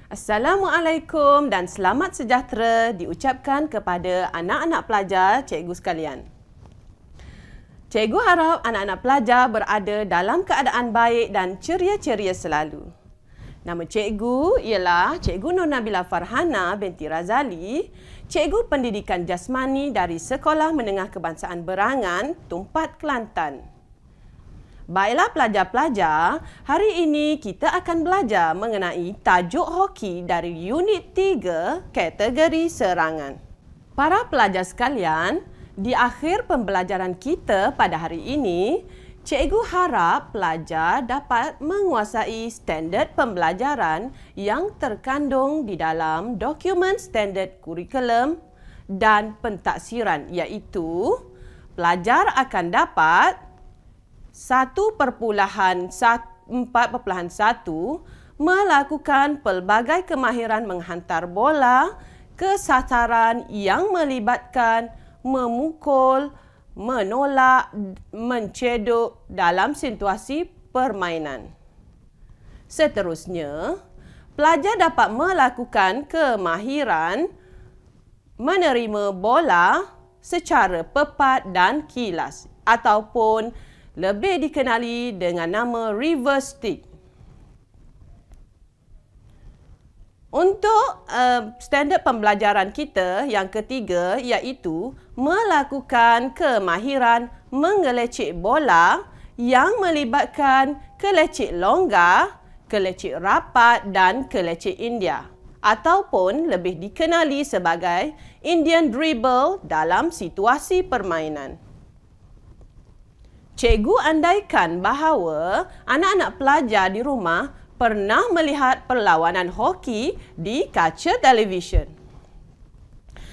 Assalamualaikum dan selamat sejahtera diucapkan kepada anak-anak pelajar cikgu sekalian. Cikgu harap anak-anak pelajar berada dalam keadaan baik dan ceria-ceria selalu. Nama cikgu ialah Cikgu Nur Nabila Farhana binti Razali, Cikgu Pendidikan Jasmani dari Sekolah Menengah Kebangsaan Berangan, Tumpat, Kelantan. Baiklah pelajar-pelajar, hari ini kita akan belajar mengenai tajuk hoki dari unit 3 kategori serangan. Para pelajar sekalian, di akhir pembelajaran kita pada hari ini, cikgu harap pelajar dapat menguasai standard pembelajaran yang terkandung di dalam dokumen standard kurikulum dan pentaksiran, iaitu pelajar akan dapat 1.4.1 melakukan pelbagai kemahiran menghantar bola ke sasaran yang melibatkan memukul, menolak, mencedok dalam situasi permainan. Seterusnya, pelajar dapat melakukan kemahiran menerima bola secara pepat dan kilas ataupun lebih dikenali dengan nama reverse stick. Untuk standard pembelajaran kita yang ketiga iaitu melakukan kemahiran mengelecek bola yang melibatkan kelecek longgar, kelecek rapat dan kelecek India ataupun lebih dikenali sebagai Indian dribble dalam situasi permainan. Cikgu andaikan bahawa anak-anak pelajar di rumah pernah melihat perlawanan hoki di kaca televisyen.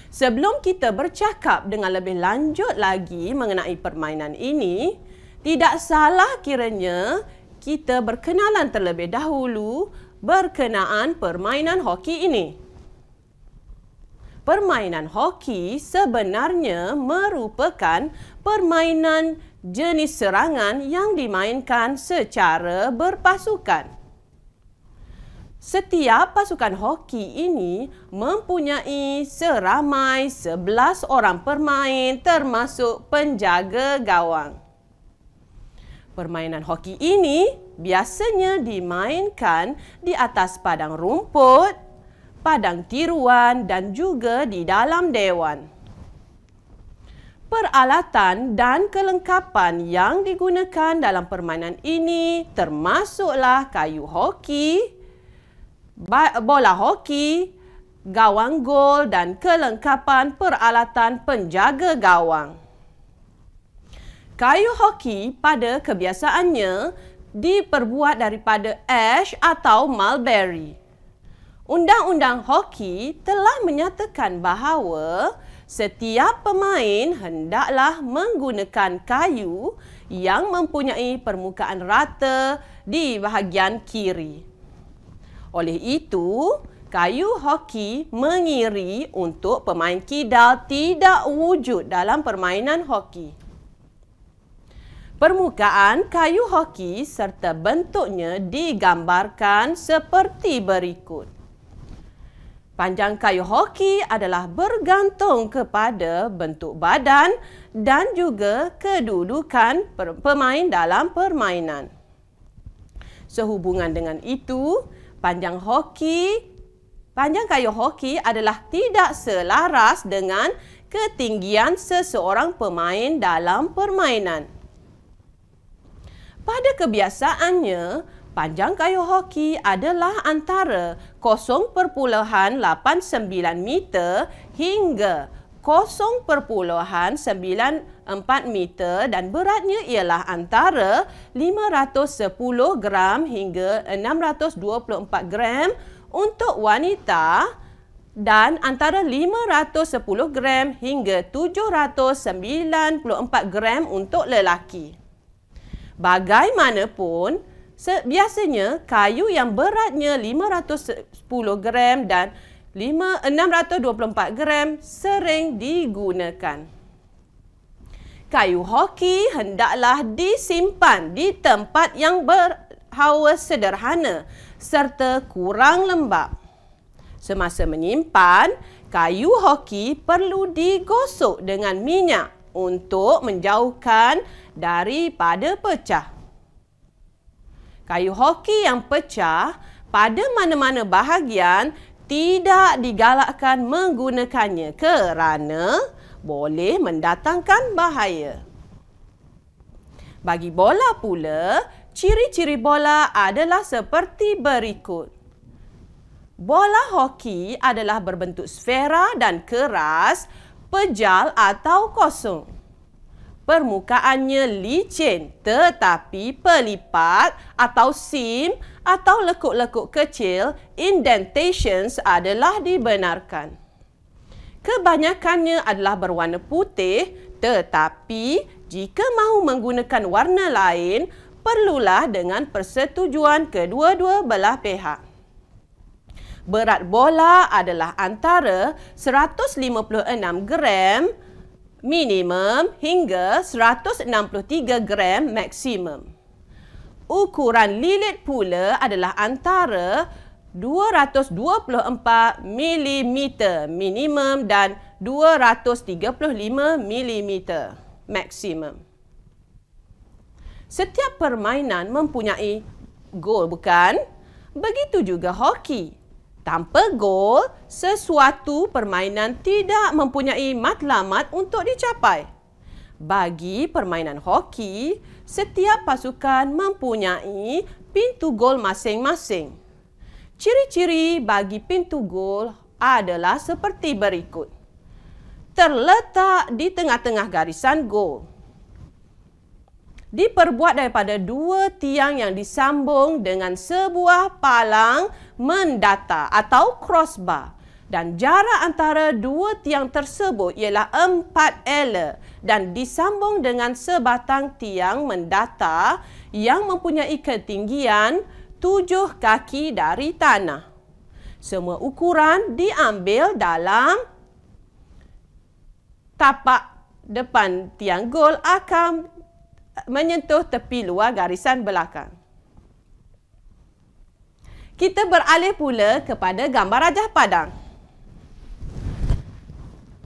Sebelum kita bercakap dengan lebih lanjut lagi mengenai permainan ini, tidak salah kiranya kita berkenalan terlebih dahulu berkenaan permainan hoki ini. Permainan hoki sebenarnya merupakan permainan jenis serangan yang dimainkan secara berpasukan. Setiap pasukan hoki ini mempunyai seramai 11 orang pemain termasuk penjaga gawang. Permainan hoki ini biasanya dimainkan di atas padang rumput, padang tiruan dan juga di dalam dewan. Peralatan dan kelengkapan yang digunakan dalam permainan ini termasuklah kayu hoki, bola hoki, gawang gol dan kelengkapan peralatan penjaga gawang. Kayu hoki pada kebiasaannya diperbuat daripada ash atau mulberry. Undang-undang hoki telah menyatakan bahawa setiap pemain hendaklah menggunakan kayu yang mempunyai permukaan rata di bahagian kiri. Oleh itu, kayu hoki mengiri untuk pemain kidal tidak wujud dalam permainan hoki. Permukaan kayu hoki serta bentuknya digambarkan seperti berikut. Panjang kayu hoki adalah bergantung kepada bentuk badan dan juga kedudukan pemain dalam permainan. Sehubungan dengan itu, panjang kayu hoki adalah tidak selaras dengan ketinggian seseorang pemain dalam permainan. Pada kebiasaannya, panjang kayu hoki adalah antara 0.89 meter hingga 0.94 meter dan beratnya ialah antara 510 gram hingga 624 gram untuk wanita dan antara 510 gram hingga 794 gram untuk lelaki. Bagaimanapun, biasanya kayu yang beratnya 510 gram dan 624 gram sering digunakan. Kayu hoki hendaklah disimpan di tempat yang berhawa sederhana serta kurang lembap. Semasa menyimpan, kayu hoki perlu digosok dengan minyak untuk menjauhkan daripada pecah. Kayu hoki yang pecah pada mana-mana bahagian tidak digalakkan menggunakannya kerana boleh mendatangkan bahaya. Bagi bola pula, ciri-ciri bola adalah seperti berikut. Bola hoki adalah berbentuk sfera dan keras, pejal atau kosong. Permukaannya licin tetapi pelipat atau seam atau lekuk-lekuk kecil, indentations adalah dibenarkan. Kebanyakannya adalah berwarna putih tetapi jika mahu menggunakan warna lain, perlulah dengan persetujuan kedua-dua belah pihak. Berat bola adalah antara 156 gram minimum hingga 163 gram maksimum. Ukuran lilit pula adalah antara 224 mm minimum dan 235 mm maksimum. Setiap permainan mempunyai gol, bukan? Begitu juga hoki. Tanpa gol, sesuatu permainan tidak mempunyai matlamat untuk dicapai. Bagi permainan hoki, setiap pasukan mempunyai pintu gol masing-masing. Ciri-ciri bagi pintu gol adalah seperti berikut. Terletak di tengah-tengah garisan gol. Diperbuat daripada dua tiang yang disambung dengan sebuah palang mendata atau crossbar dan jarak antara dua tiang tersebut ialah 4 ela dan disambung dengan sebatang tiang mendata yang mempunyai ketinggian 7 kaki dari tanah. Semua ukuran diambil dalam tapak depan tiang gol akan menyentuh tepi luar garisan belakang. Kita beralih pula kepada gambar rajah padang.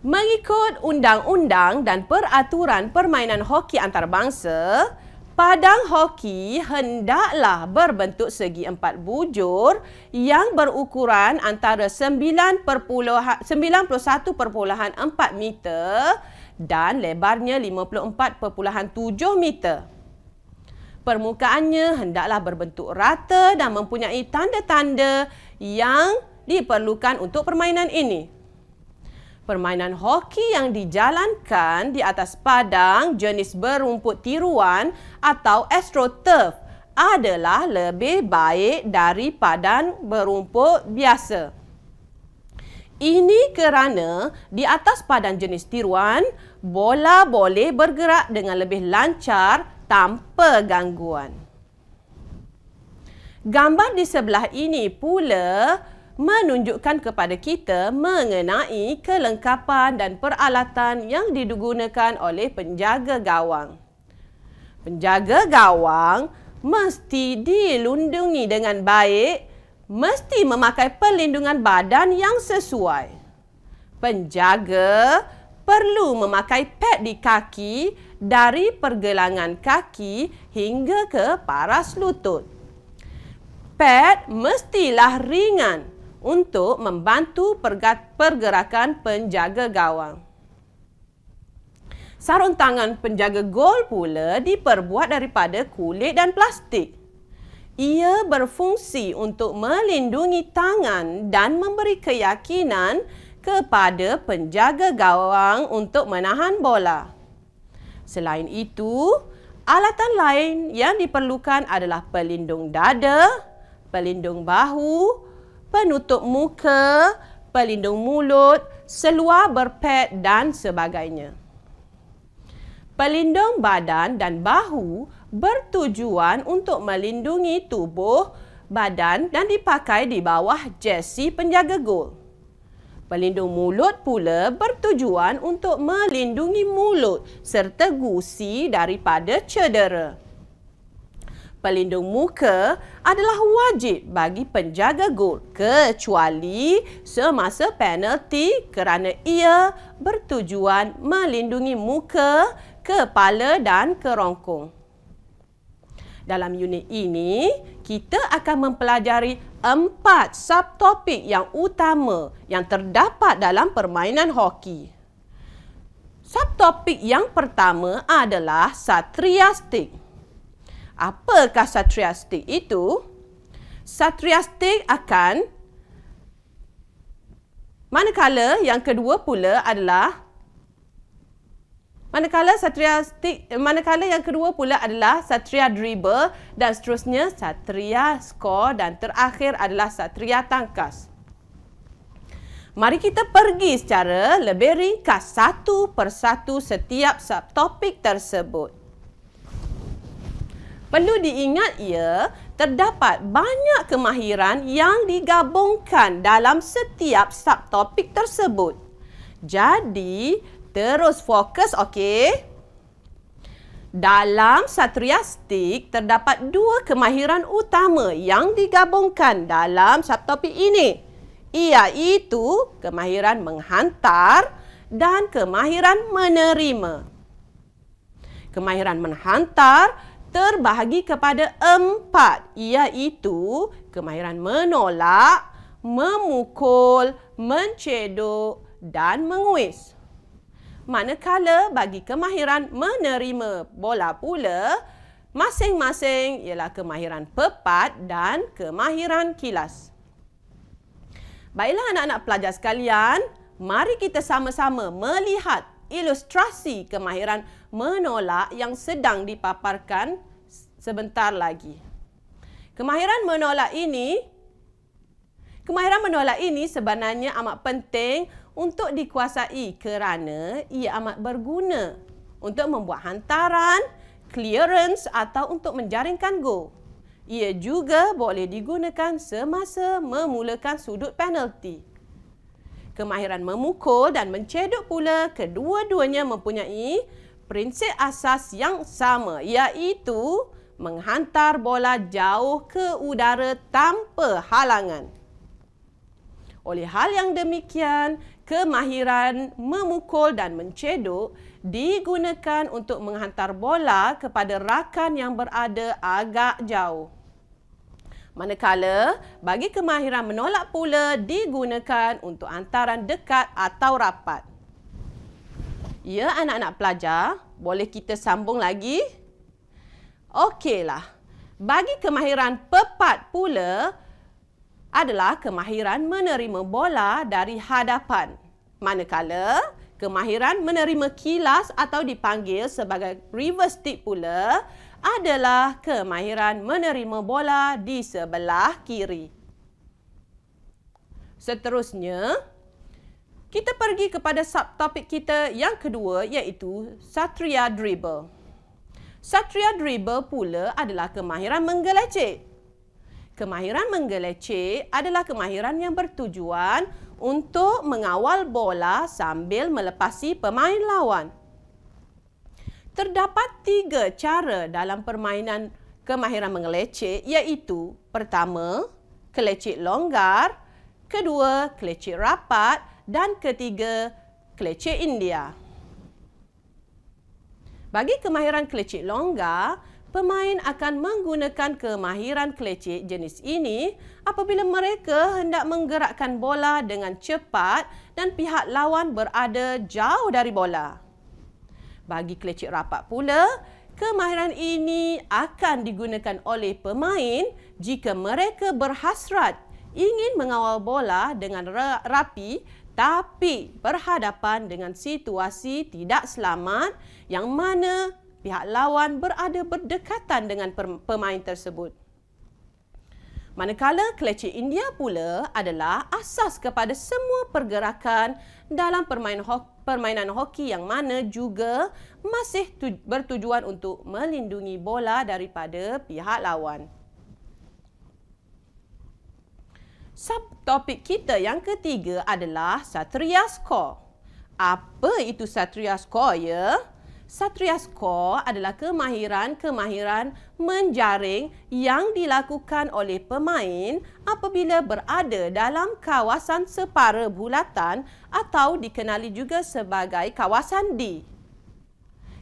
Mengikut undang-undang dan peraturan permainan hoki antarabangsa, padang hoki hendaklah berbentuk segi 4 bujur yang berukuran antara 91.4 meter dan lebarnya 54.7 meter. Permukaannya hendaklah berbentuk rata dan mempunyai tanda-tanda yang diperlukan untuk permainan ini. Permainan hoki yang dijalankan di atas padang jenis berumput tiruan atau astroturf adalah lebih baik dari padang berumput biasa. Ini kerana di atas padang jenis tiruan, bola boleh bergerak dengan lebih lancar tanpa gangguan. Gambar di sebelah ini pula menunjukkan kepada kita mengenai kelengkapan dan peralatan yang digunakan oleh penjaga gawang. Penjaga gawang mesti dilindungi dengan baik, mesti memakai perlindungan badan yang sesuai. Penjaga perlu memakai pad di kaki dari pergelangan kaki hingga ke paras lutut. Pad mestilah ringan untuk membantu pergerakan penjaga gawang. Sarung tangan penjaga gol pula diperbuat daripada kulit dan plastik. Ia berfungsi untuk melindungi tangan dan memberi keyakinan kepada penjaga gawang untuk menahan bola. Selain itu, alatan lain yang diperlukan adalah pelindung dada, pelindung bahu, penutup muka, pelindung mulut, seluar berpad dan sebagainya. Pelindung badan dan bahu bertujuan untuk melindungi tubuh, badan dan dipakai di bawah jersey penjaga gol. Pelindung mulut pula bertujuan untuk melindungi mulut serta gusi daripada cedera. Pelindung muka adalah wajib bagi penjaga gol kecuali semasa penalti kerana ia bertujuan melindungi muka, kepala dan kerongkong. Dalam unit ini, kita akan mempelajari 4 subtopik yang utama yang terdapat dalam permainan hoki. Subtopik yang pertama adalah Satria Stick. Apakah Satria Stick itu? Satria Stick akan manakala yang kedua pula adalah Satria Dribble dan seterusnya Satria Skor dan terakhir adalah Satria Tangkas. Mari kita pergi secara lebih ringkas satu persatu setiap subtopik tersebut. Perlu diingat terdapat banyak kemahiran yang digabungkan dalam setiap subtopik tersebut. Jadi, terus fokus, okey? Dalam Satria Stick terdapat 2 kemahiran utama yang digabungkan dalam subtopik ini, iaitu kemahiran menghantar dan kemahiran menerima. Kemahiran menghantar terbahagi kepada 4, iaitu kemahiran menolak, memukul, mencedok dan menguis. Manakala bagi kemahiran menerima bola pula, masing-masing ialah kemahiran pepat dan kemahiran kilas. Baiklah anak-anak pelajar sekalian, mari kita sama-sama melihat ilustrasi kemahiran menolak yang sedang dipaparkan sebentar lagi. Kemahiran menolak ini sebenarnya amat penting untuk dikuasai kerana ia amat berguna untuk membuat hantaran, clearance atau untuk menjaringkan gol. Ia juga boleh digunakan semasa memulakan sudut penalti. Kemahiran memukul dan mencedok pula kedua-duanya mempunyai prinsip asas yang sama, iaitu menghantar bola jauh ke udara tanpa halangan. Oleh hal yang demikian, kemahiran memukul dan mencedok digunakan untuk menghantar bola kepada rakan yang berada agak jauh. Manakala bagi kemahiran menolak pula digunakan untuk hantaran dekat atau rapat. Ya anak-anak pelajar, boleh kita sambung lagi? Okeylah. Bagi kemahiran pepat pula adalah kemahiran menerima bola dari hadapan. Manakala kemahiran menerima kilas atau dipanggil sebagai reverse stick pula adalah kemahiran menerima bola di sebelah kiri. Seterusnya, kita pergi kepada subtopik kita yang kedua, iaitu Satria Dribble. Satria Dribble pula adalah kemahiran menggelecek. Kemahiran menggelecek adalah kemahiran yang bertujuan untuk mengawal bola sambil melepasi pemain lawan. Terdapat 3 cara dalam permainan kemahiran menggelecek, iaitu pertama, kelecek longgar, kedua, kelecek rapat dan ketiga, kelecek India. Bagi kemahiran kelecek longgar, pemain akan menggunakan kemahiran kelecek jenis ini apabila mereka hendak menggerakkan bola dengan cepat dan pihak lawan berada jauh dari bola. Bagi kelecek rapat pula, kemahiran ini akan digunakan oleh pemain jika mereka berhasrat ingin mengawal bola dengan rapi tapi berhadapan dengan situasi tidak selamat yang mana pihak lawan berada berdekatan dengan pemain tersebut. Manakala kelecek India pula adalah asas kepada semua pergerakan dalam permainan hoki yang mana juga masih bertujuan untuk melindungi bola daripada pihak lawan. Subtopik kita yang ketiga adalah Satria Skor. Apa itu Satria Skor ya? Satria Score adalah kemahiran menjaring yang dilakukan oleh pemain apabila berada dalam kawasan separa bulatan atau dikenali juga sebagai kawasan D.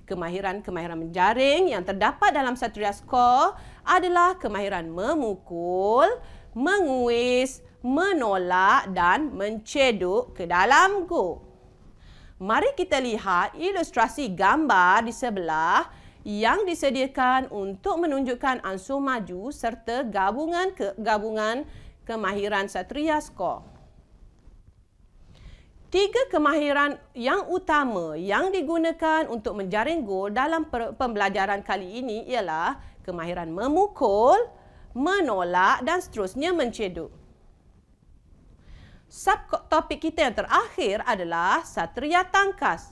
Kemahiran menjaring yang terdapat dalam Satria Score adalah kemahiran memukul, menguis, menolak dan menceduk ke dalam go. Mari kita lihat ilustrasi gambar di sebelah yang disediakan untuk menunjukkan ansur maju serta gabungan kemahiran Satria Score. 3 kemahiran yang utama yang digunakan untuk menjaring gol dalam pembelajaran kali ini ialah kemahiran memukul, menolak dan seterusnya menceduk. Subtopik kita yang terakhir adalah Satria Tangkas.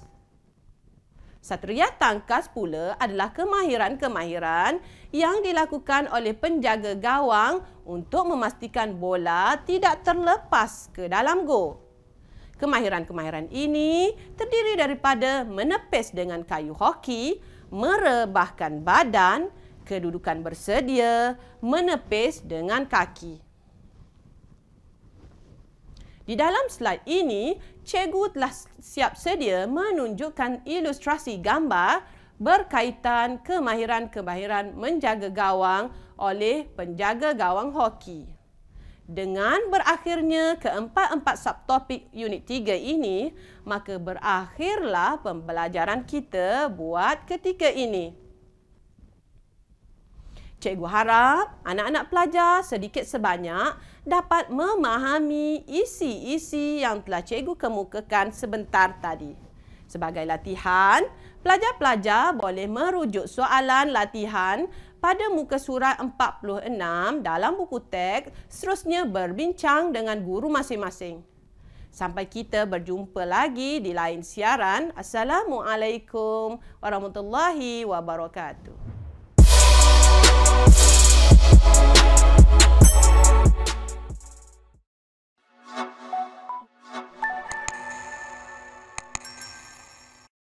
Satria Tangkas pula adalah kemahiran yang dilakukan oleh penjaga gawang untuk memastikan bola tidak terlepas ke dalam go. Kemahiran ini terdiri daripada menepis dengan kayu hoki, merebahkan badan, kedudukan bersedia, menepis dengan kaki. Di dalam slide ini, cikgu telah siap sedia menunjukkan ilustrasi gambar berkaitan kemahiran menjaga gawang oleh penjaga gawang hoki. Dengan berakhirnya keempat-empat subtopik unit 3 ini, maka berakhirlah pembelajaran kita buat ketika ini. Cikgu harap anak-anak pelajar sedikit sebanyak dapat memahami isi-isi yang telah cikgu kemukakan sebentar tadi. Sebagai latihan, pelajar-pelajar boleh merujuk soalan latihan pada muka surat 46 dalam buku teks, seterusnya berbincang dengan guru masing-masing. Sampai kita berjumpa lagi di lain siaran. Assalamualaikum warahmatullahi wabarakatuh.